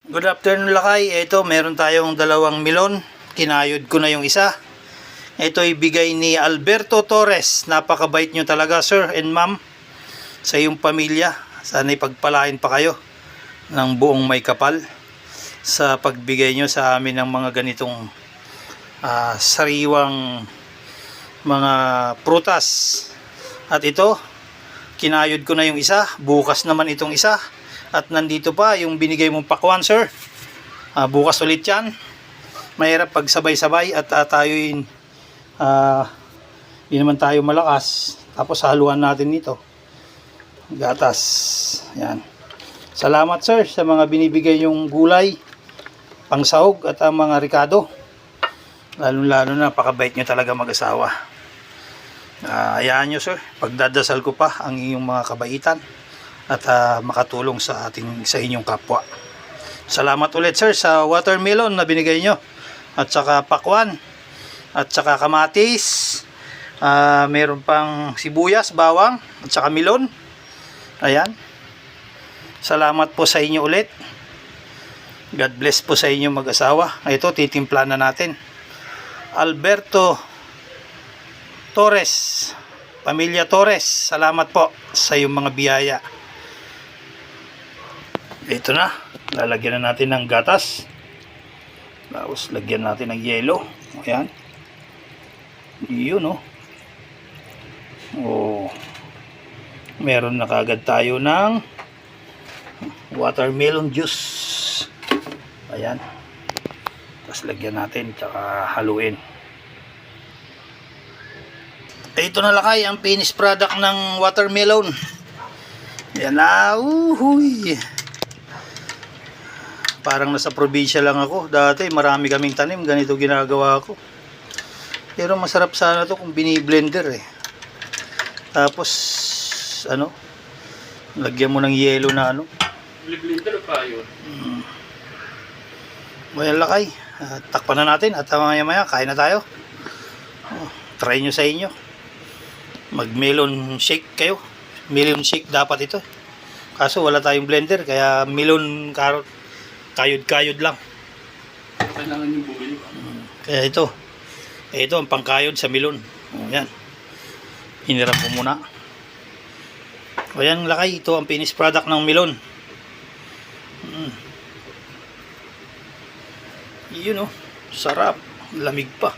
Good afternoon lakay. Ito meron tayong dalawang melon. Kinayod ko na yung isa. Ito ay bigay ni Alberto Torres. Napakabait nyo talaga sir and ma'am sa iyong pamilya. Sana ipagpalain pa kayo ng buong may kapal sa pagbigay nyo sa amin ng mga ganitong sariwang mga prutas. At ito, kinayod ko na yung isa. Bukas naman itong isa. At nandito pa yung binigay mong pakwan sir. Bukas ulit yan. Mahirap pag sabay-sabay at tayo'y di naman tayo malakas. Tapos haluan natin nito gatas. Yan. Salamat sir sa mga binibigay yung gulay, pangsahog at ang mga rikado. Lalo-lalo na napakabait nyo talaga mag-asawa. Hayaan nyo sir, pagdadasal ko pa ang inyong mga kabaitan at makatulong sa inyong kapwa. Salamat ulit sir sa watermelon na binigay nyo at saka pakwan at saka kamatis, meron pang sibuyas, bawang at saka melon. Ayan, salamat po sa inyo ulit. God bless po sa inyo mag-asawa. Ito titimpla na natin. Alberto Torres, Pamilya Torres, salamat po sa iyong mga biyaya. Ito na, lalagyan na natin ng gatas. Tapos lagyan natin ng yelo. Ayan. Yun meron na kagad tayo ng watermelon juice. Ayan. Tapos lagyan natin tsaka haluin. Ito na lakay ang finished product ng watermelon. Ayan na. Uhuy. Parang nasa probinsya lang ako. Dati marami kaming tanim, ganito ginagawa ko. Pero masarap sana to kung bini-blender eh. Tapos lagyan mo ng yelo na Blender pa yun. Well lakay, takpan na natin at maya kain na tayo. Try nyo sa inyo. Mag melon shake kayo. Melon shake dapat ito. Kaso wala tayong blender kaya melon carrot kayod-kayod lang. Kailangan yung bumili. Kaya ito ang pangkayod sa melon. Yan. Hiniram ko muna. O yan lakay, ito ang finished product ng melon. Yun sarap. Lamig pa.